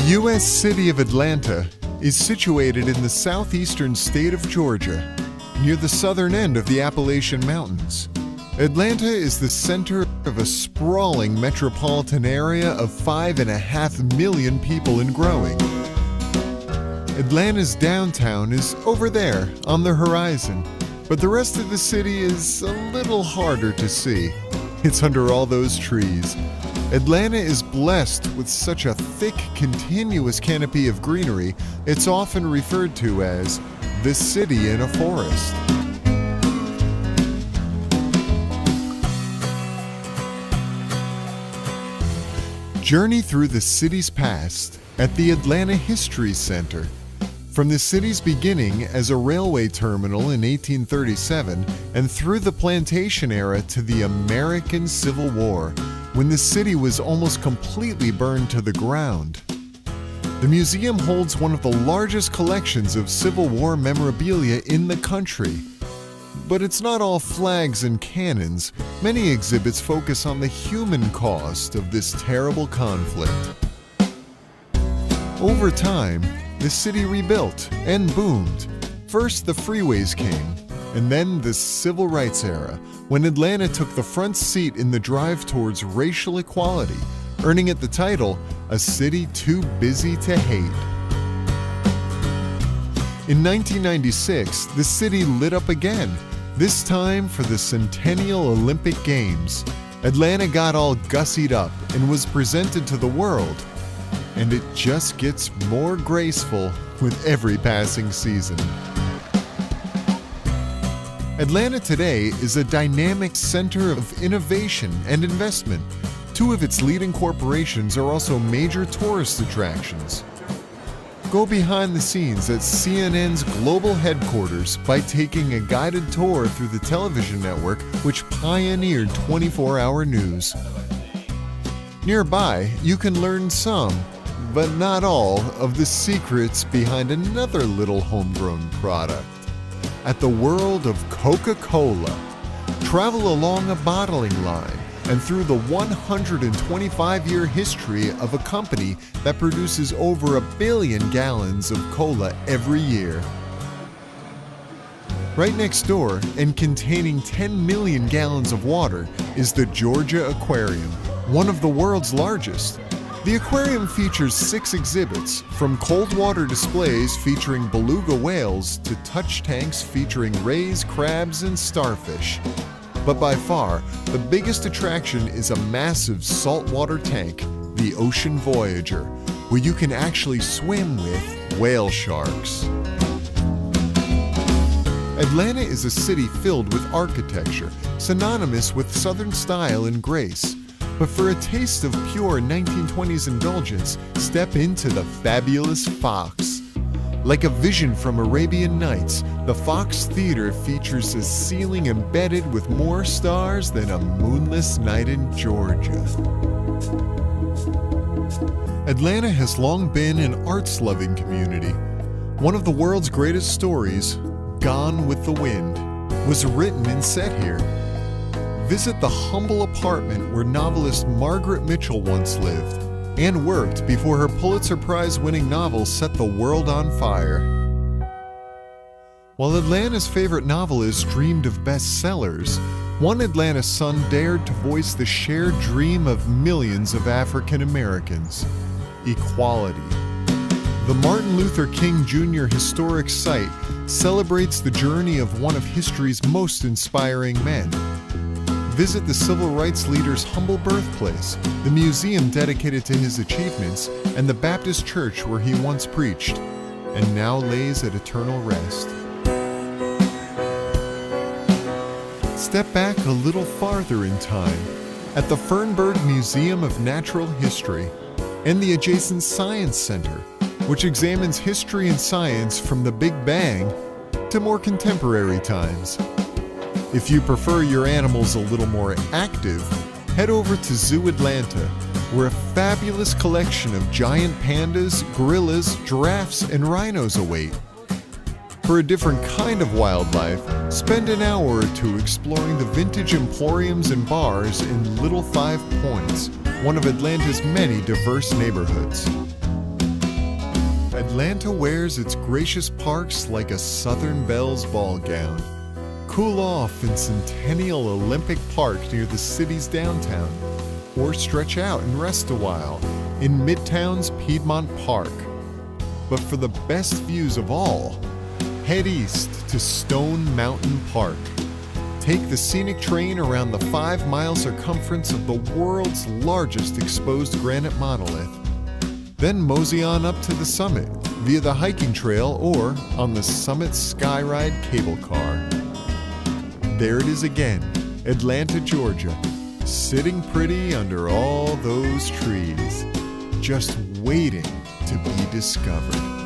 U.S. city of Atlanta is situated in the southeastern state of Georgia, near the southern end of the Appalachian Mountains. Atlanta is the center of a sprawling metropolitan area of 5.5 million people and growing. Atlanta's downtown is over there on the horizon, but the rest of the city is a little harder to see. It's under all those trees. Atlanta is blessed with such a thick, continuous canopy of greenery, it's often referred to as the city in a forest. Journey through the city's past at the Atlanta History Center. From the city's beginning as a railway terminal in 1837 and through the plantation era to the American Civil War, when the city was almost completely burned to the ground. The museum holds one of the largest collections of Civil War memorabilia in the country. But it's not all flags and cannons. Many exhibits focus on the human cost of this terrible conflict. Over time, the city rebuilt and boomed. First, the freeways came, and then the Civil Rights era, when Atlanta took the front seat in the drive towards racial equality, earning it the title, A City Too Busy to Hate. In 1996, the city lit up again, this time for the Centennial Olympic Games. Atlanta got all gussied up and was presented to the world, and it just gets more graceful with every passing season. Atlanta today is a dynamic center of innovation and investment. Two of its leading corporations are also major tourist attractions. Go behind the scenes at CNN's global headquarters by taking a guided tour through the television network which pioneered 24-hour news. Nearby, you can learn some, but not all, of the secrets behind another little homegrown product. At the World of Coca Cola, travel along a bottling line and through the 125-year history of a company that produces over 1 billion gallons of cola every year. Right next door, and containing 10 million gallons of water, is the Georgia Aquarium, one of the world's largest. The aquarium features 6 exhibits, from cold water displays featuring beluga whales to touch tanks featuring rays, crabs, and starfish. But by far, the biggest attraction is a massive saltwater tank, the Ocean Voyager, where you can actually swim with whale sharks. Atlanta is a city filled with architecture, synonymous with Southern style and grace. But for a taste of pure 1920s indulgence, step into the fabulous Fox. Like a vision from Arabian Nights, the Fox Theater features a ceiling embedded with more stars than a moonless night in Georgia. Atlanta has long been an arts-loving community. One of the world's greatest stories, Gone with the Wind, was written and set here. Visit the humble apartment where novelist Margaret Mitchell once lived and worked before her Pulitzer Prize-winning novel set the world on fire. While Atlanta's favorite novelists dreamed of bestsellers, one Atlanta son dared to voice the shared dream of millions of African Americans: equality. The Martin Luther King Jr. Historic Site celebrates the journey of one of history's most inspiring men. Visit the civil rights leader's humble birthplace, the museum dedicated to his achievements, and the Baptist church where he once preached, and now lays at eternal rest. Step back a little farther in time, at the Fernberg Museum of Natural History, and the adjacent Science Center, which examines history and science from the Big Bang to more contemporary times. If you prefer your animals a little more active, head over to Zoo Atlanta, where a fabulous collection of giant pandas, gorillas, giraffes, and rhinos await. For a different kind of wildlife, spend an hour or two exploring the vintage emporiums and bars in Little Five Points, one of Atlanta's many diverse neighborhoods. Atlanta wears its gracious parks like a Southern Belle's ball gown. Cool off in Centennial Olympic Park near the city's downtown, or stretch out and rest a while in Midtown's Piedmont Park. But for the best views of all, head east to Stone Mountain Park. Take the scenic train around the 5-mile circumference of the world's largest exposed granite monolith. Then mosey on up to the summit via the hiking trail or on the summit skyride cable car. There it is again, Atlanta, Georgia, sitting pretty under all those trees, just waiting to be discovered.